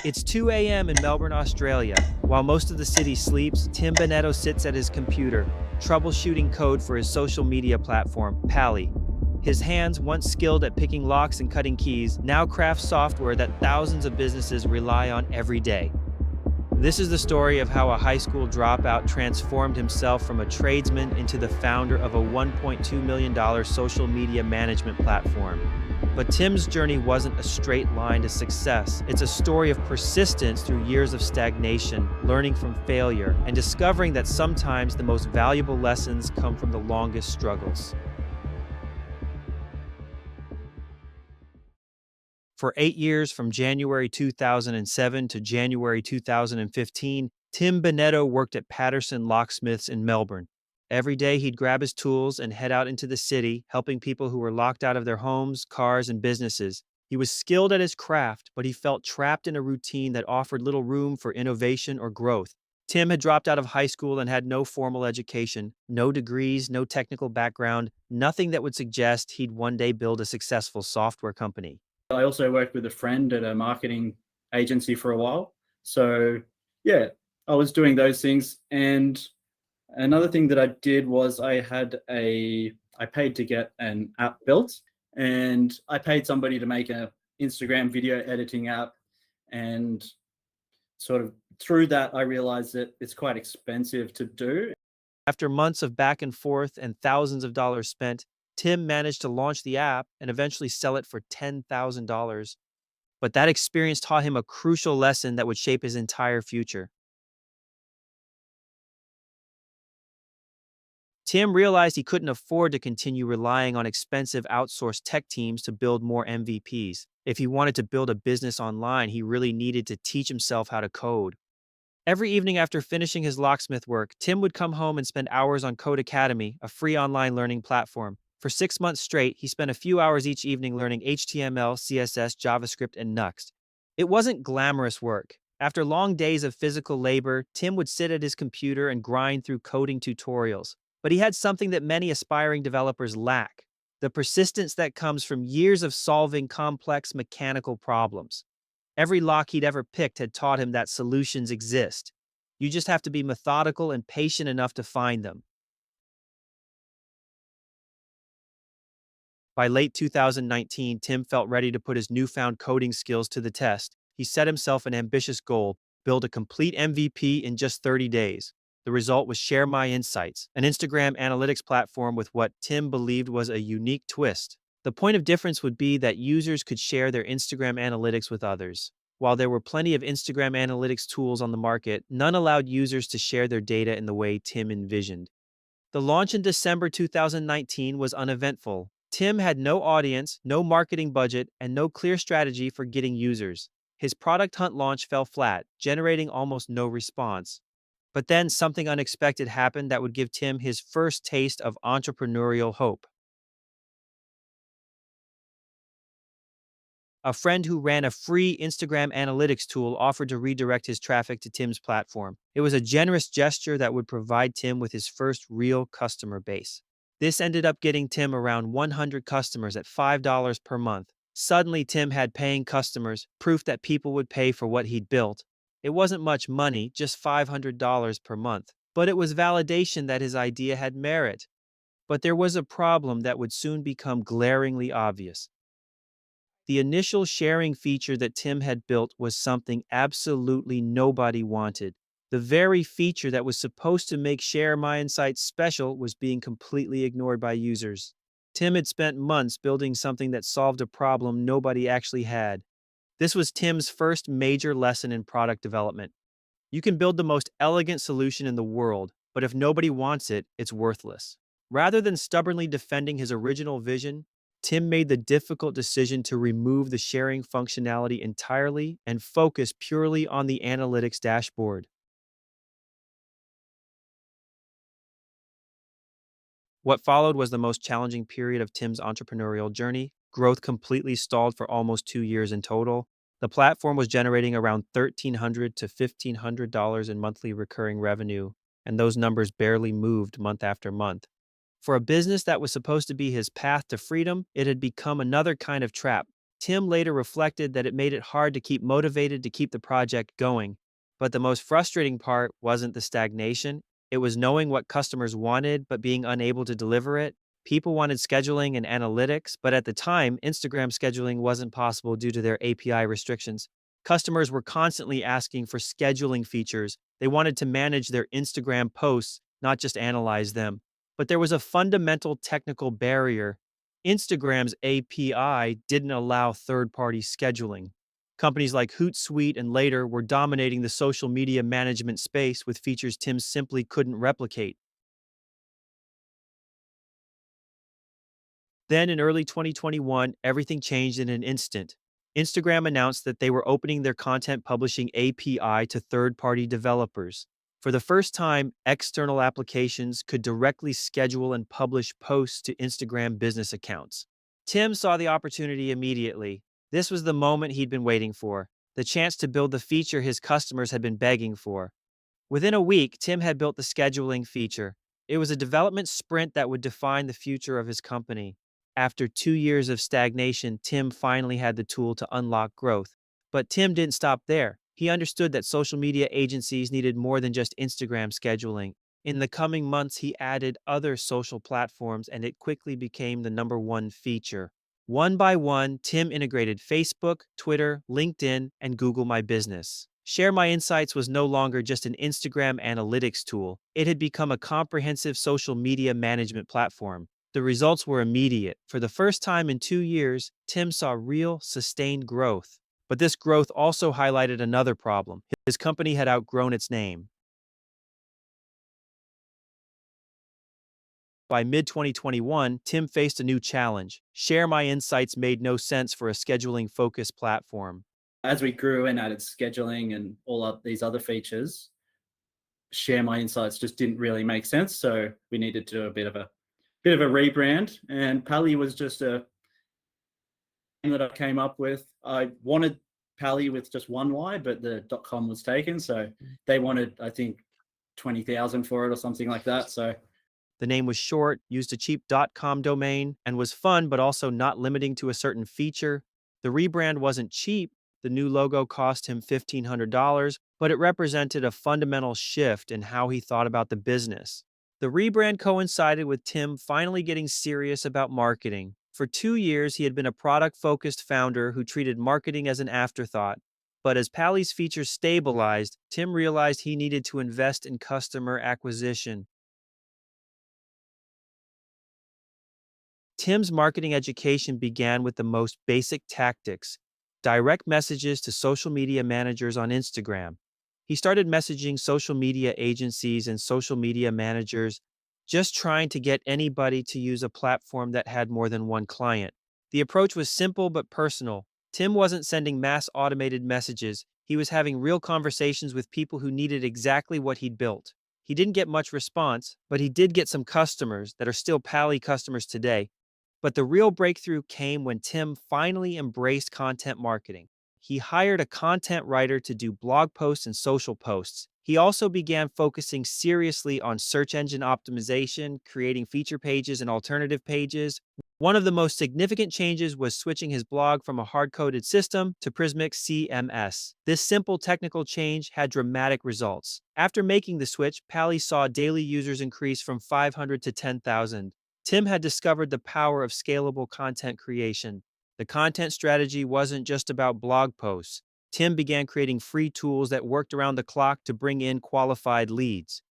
It's 2 a.m. in Melbourne, Australia. While most of the city sleeps, Tim Bennetto sits at his computer, troubleshooting code for his social media platform, Pallyy. His hands, once skilled at picking locks and cutting keys, now craft software that thousands of businesses rely on every day. This is the story of how a high school dropout transformed himself from a tradesman into the founder of a $1.2 million social media management platform. But Tim's journey wasn't a straight line to success. It's a story of persistence through years of stagnation, learning from failure, and discovering that sometimes the most valuable lessons come from the longest struggles. For 8 years, from January 2007 to January 2015, Tim Bennetto worked at Patterson Locksmiths in Melbourne. Every day, he'd grab his tools and head out into the city, helping people who were locked out of their homes, cars, and businesses. He was skilled at his craft, but he felt trapped in a routine that offered little room for innovation or growth. Tim had dropped out of high school and had no formal education, no degrees, no technical background, nothing that would suggest he'd one day build a successful software company. I also worked with a friend at a marketing agency for a while. So yeah, I was doing those things. And another thing that I did was I paid to get an app built, and I paid somebody to make an Instagram video editing app. And sort of through that, I realized that it's quite expensive to do. After months of back and forth and thousands of dollars spent, Tim managed to launch the app and eventually sell it for $10,000. But that experience taught him a crucial lesson that would shape his entire future. Tim realized he couldn't afford to continue relying on expensive outsourced tech teams to build more MVPs. If he wanted to build a business online, he really needed to teach himself how to code. Every evening after finishing his locksmith work, Tim would come home and spend hours on Code Academy, a free online learning platform. For 6 months straight, he spent a few hours each evening learning HTML, CSS, JavaScript, and Nuxt. It wasn't glamorous work. After long days of physical labor, Tim would sit at his computer and grind through coding tutorials. But he had something that many aspiring developers lack: the persistence that comes from years of solving complex mechanical problems. Every lock he'd ever picked had taught him that solutions exist. You just have to be methodical and patient enough to find them. By late 2019, Tim felt ready to put his newfound coding skills to the test. He set himself an ambitious goal: build a complete MVP in just 30 days. The result was Share My Insights, an Instagram analytics platform with what Tim believed was a unique twist. The point of difference would be that users could share their Instagram analytics with others. While there were plenty of Instagram analytics tools on the market, none allowed users to share their data in the way Tim envisioned. The launch in December 2019 was uneventful. Tim had no audience, no marketing budget, and no clear strategy for getting users. His product hunt launch fell flat, generating almost no response. But then something unexpected happened that would give Tim his first taste of entrepreneurial hope. A friend who ran a free Instagram analytics tool offered to redirect his traffic to Tim's platform. It was a generous gesture that would provide Tim with his first real customer base. This ended up getting Tim around 100 customers at $5 per month. Suddenly, Tim had paying customers, proof that people would pay for what he'd built. It wasn't much money, just $500 per month, but it was validation that his idea had merit. But there was a problem that would soon become glaringly obvious. The initial sharing feature that Tim had built was something absolutely nobody wanted. The very feature that was supposed to make Share My Insights special was being completely ignored by users. Tim had spent months building something that solved a problem nobody actually had. This was Tim's first major lesson in product development. You can build the most elegant solution in the world, but if nobody wants it, it's worthless. Rather than stubbornly defending his original vision, Tim made the difficult decision to remove the sharing functionality entirely and focus purely on the analytics dashboard. What followed was the most challenging period of Tim's entrepreneurial journey. Growth completely stalled for almost 2 years in total. The platform was generating around $1,300 to $1,500 in monthly recurring revenue, and those numbers barely moved month after month. For a business that was supposed to be his path to freedom, it had become another kind of trap. Tim later reflected that it made it hard to keep motivated to keep the project going. But the most frustrating part wasn't the stagnation, it was knowing what customers wanted but being unable to deliver it. People wanted scheduling and analytics, but at the time, Instagram scheduling wasn't possible due to their API restrictions. Customers were constantly asking for scheduling features. They wanted to manage their Instagram posts, not just analyze them. But there was a fundamental technical barrier. Instagram's API didn't allow third party scheduling. Companies like Hootsuite and later were dominating the social media management space with features Tim simply couldn't replicate. Then in early 2021, everything changed in an instant. Instagram announced that they were opening their content publishing API to third party developers. For the first time, external applications could directly schedule and publish posts to Instagram business accounts. Tim saw the opportunity immediately. This was the moment he'd been waiting for, the chance to build the feature his customers had been begging for. Within a week, Tim had built the scheduling feature. It was a development sprint that would define the future of his company. After 2 years of stagnation, Tim finally had the tool to unlock growth. But Tim didn't stop there. He understood that social media agencies needed more than just Instagram scheduling. In the coming months, he added other social platforms and it quickly became the number one feature. One by one, Tim integrated Facebook, Twitter, LinkedIn, and Google My Business. Share My Insights was no longer just an Instagram analytics tool, it had become a comprehensive social media management platform. The results were immediate. For the first time in 2 years, Tim saw real, sustained growth. But this growth also highlighted another problem. His company had outgrown its name. By mid 2021, Tim faced a new challenge. Share My Insights made no sense for a scheduling focused platform. As we grew and added scheduling and all of these other features, Share My Insights just didn't really make sense. So we needed to do a bit of a rebrand. And Pallyy was just a name that I came up with. I wanted Pallyy with just one Y, but the .com was taken. So they wanted, I think, 20,000 for it or something like that. So The name was short, used a cheap .com domain, and was fun but also not limiting to a certain feature. The rebrand wasn't cheap. The new logo cost him $1,500, but it represented a fundamental shift in how he thought about the business. The rebrand coincided with Tim finally getting serious about marketing. For 2 years, he had been a product focused founder who treated marketing as an afterthought. But as Pally's features stabilized, Tim realized he needed to invest in customer acquisition. Tim's marketing education began with the most basic tactics: direct messages to social media managers on Instagram. He started messaging social media agencies and social media managers, just trying to get anybody to use a platform that had more than one client. The approach was simple but personal. Tim wasn't sending mass automated messages, he was having real conversations with people who needed exactly what he'd built. He didn't get much response, but he did get some customers that are still Pallyy customers today. But the real breakthrough came when Tim finally embraced content marketing. He hired a content writer to do blog posts and social posts. He also began focusing seriously on search engine optimization, creating feature pages and alternative pages. One of the most significant changes was switching his blog from a hard coded system to Prismic CMS. This simple technical change had dramatic results. After making the switch, Pallyy saw daily users increase from 500 to 10,000. Tim had discovered the power of scalable content creation. The content strategy wasn't just about blog posts. Tim began creating free tools that worked around the clock to bring in qualified leads.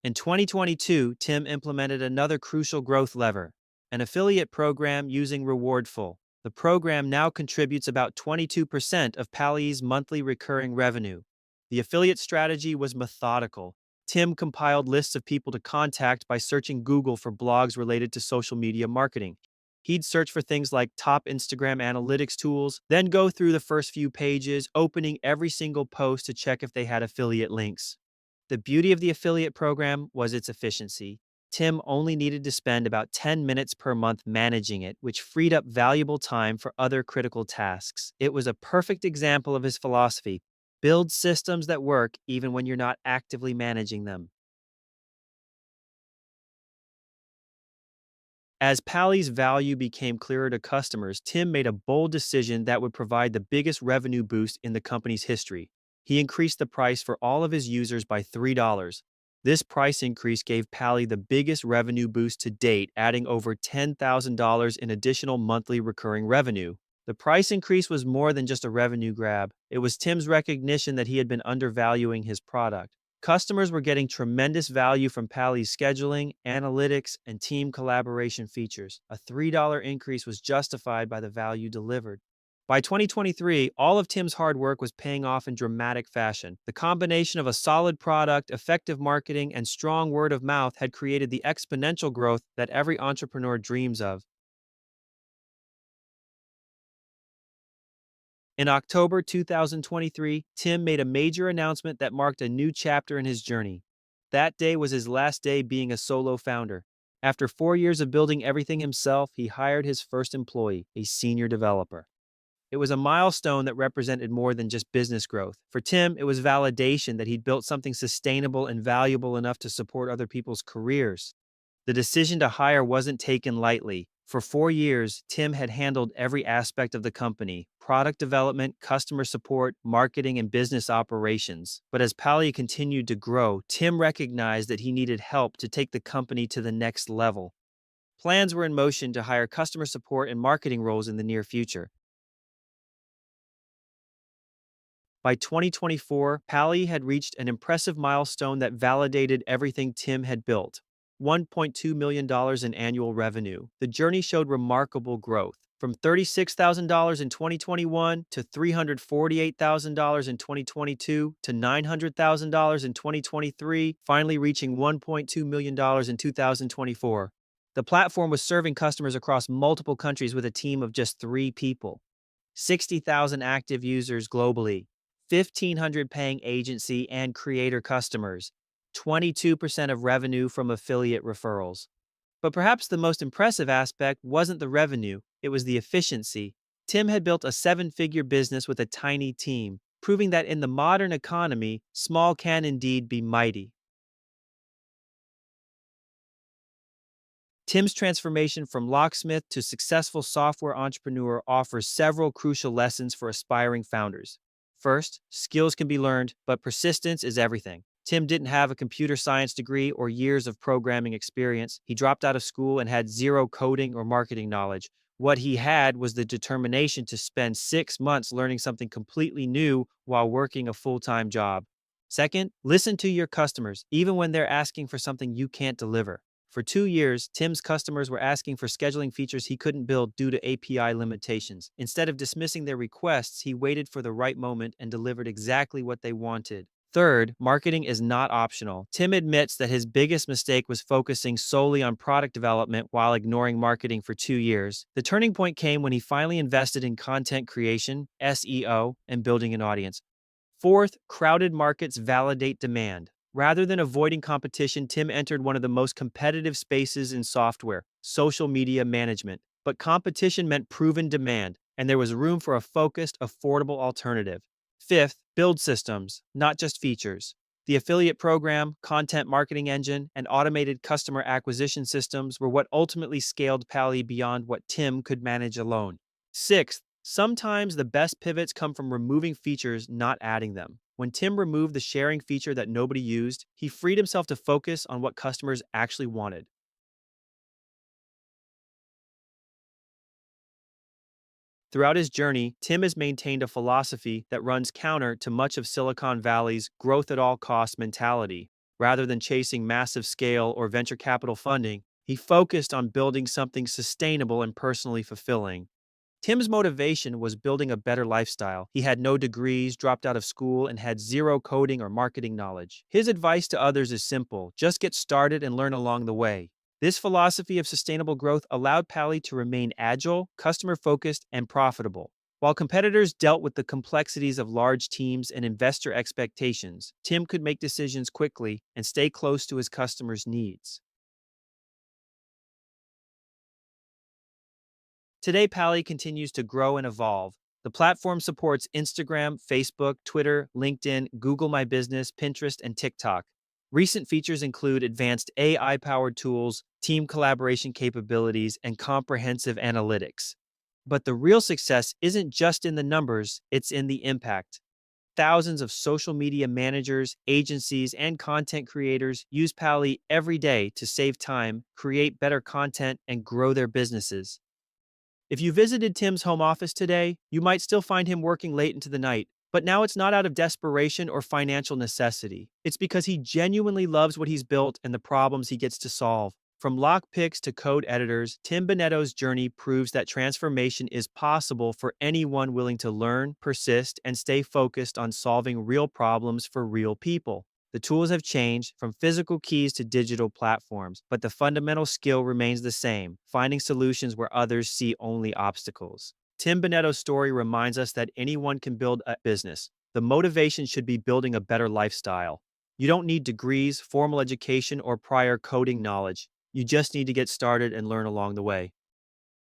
In 2022, Tim implemented another crucial growth lever, an affiliate program using Rewardful. The program now contributes about 22% of Pally's monthly recurring revenue. The affiliate strategy was methodical. Tim compiled lists of people to contact by searching Google for blogs related to social media marketing. He'd search for things like top Instagram analytics tools, then go through the first few pages, opening every single post to check if they had affiliate links. The beauty of the affiliate program was its efficiency. Tim only needed to spend about 10 minutes per month managing it, which freed up valuable time for other critical tasks. It was a perfect example of his philosophy: build systems that work even when you're not actively managing them. As Pally's value became clearer to customers, Tim made a bold decision that would provide the biggest revenue boost in the company's history. He increased the price for all of his users by $3. This price increase gave Pallyy the biggest revenue boost to date, adding over $10,000 in additional monthly recurring revenue. The price increase was more than just a revenue grab. It was Tim's recognition that he had been undervaluing his product. Customers were getting tremendous value from Pally's scheduling, analytics, and team collaboration features. A $3 increase was justified by the value delivered. By 2023, all of Tim's hard work was paying off in dramatic fashion. The combination of a solid product, effective marketing, and strong word of mouth had created the exponential growth that every entrepreneur dreams of. In October 2023, Tim made a major announcement that marked a new chapter in his journey. That day was his last day being a solo founder. After 4 years of building everything himself, he hired his first employee, a senior developer. It was a milestone that represented more than just business growth. For Tim, it was validation that he'd built something sustainable and valuable enough to support other people's careers. The decision to hire wasn't taken lightly. For 4 years, Tim had handled every aspect of the company: product development, customer support, marketing, and business operations. But as Pallyy continued to grow, Tim recognized that he needed help to take the company to the next level. Plans were in motion to hire customer support and marketing roles in the near future. By 2024, Pallyy had reached an impressive milestone that validated everything Tim had built: $1.2 million in annual revenue. The journey showed remarkable growth, from $36,000 in 2021 to $348,000 in 2022 to $900,000 in 2023, finally reaching $1.2 million in 2024. The platform was serving customers across multiple countries with a team of just 3 people, 60,000 active users globally, 1,500 paying agency and creator customers, 22% of revenue from affiliate referrals. But perhaps the most impressive aspect wasn't the revenue, it was the efficiency. Tim had built a 7-figure business with a tiny team, proving that in the modern economy, small can indeed be mighty. Tim's transformation from locksmith to successful software entrepreneur offers several crucial lessons for aspiring founders. First, skills can be learned, but persistence is everything. Tim didn't have a computer science degree or years of programming experience. He dropped out of school and had zero coding or marketing knowledge. What he had was the determination to spend 6 months learning something completely new while working a full-time job. Second, listen to your customers, even when they're asking for something you can't deliver. For 2 years, Tim's customers were asking for scheduling features he couldn't build due to API limitations. Instead of dismissing their requests, he waited for the right moment and delivered exactly what they wanted. Third, marketing is not optional. Tim admits that his biggest mistake was focusing solely on product development while ignoring marketing for 2 years. The turning point came when he finally invested in content creation, SEO, and building an audience. Fourth, crowded markets validate demand. Rather than avoiding competition, Tim entered one of the most competitive spaces in software: social media management. But competition meant proven demand, and there was room for a focused, affordable alternative. Fifth, build systems, not just features. The affiliate program, content marketing engine, and automated customer acquisition systems were what ultimately scaled Pallyy beyond what Tim could manage alone. Sixth, sometimes the best pivots come from removing features, not adding them. When Tim removed the sharing feature that nobody used, he freed himself to focus on what customers actually wanted. Throughout his journey, Tim has maintained a philosophy that runs counter to much of Silicon Valley's growth at all costs mentality. Rather than chasing massive scale or venture capital funding, he focused on building something sustainable and personally fulfilling. Tim's motivation was building a better lifestyle. He had no degrees, dropped out of school, and had zero coding or marketing knowledge. His advice to others is simple: just get started and learn along the way. This philosophy of sustainable growth allowed Pallyy to remain agile, customer-focused, and profitable. While competitors dealt with the complexities of large teams and investor expectations, Tim could make decisions quickly and stay close to his customers' needs. Today, Pallyy continues to grow and evolve. The platform supports Instagram, Facebook, Twitter, LinkedIn, Google My Business, Pinterest, and TikTok. Recent features include advanced AI powered tools, team collaboration capabilities, and comprehensive analytics. But the real success isn't just in the numbers, it's in the impact. Thousands of social media managers, agencies, and content creators use Pallyy every day to save time, create better content, and grow their businesses. If you visited Tim's home office today, you might still find him working late into the night, but now it's not out of desperation or financial necessity. It's because he genuinely loves what he's built and the problems he gets to solve. From lockpicks to code editors, Tim Bennetto's journey proves that transformation is possible for anyone willing to learn, persist, and stay focused on solving real problems for real people. The tools have changed from physical keys to digital platforms, but the fundamental skill remains the same, finding solutions where others see only obstacles. Tim Bennetto's story reminds us that anyone can build a business. The motivation should be building a better lifestyle. You don't need degrees, formal education, or prior coding knowledge. You just need to get started and learn along the way.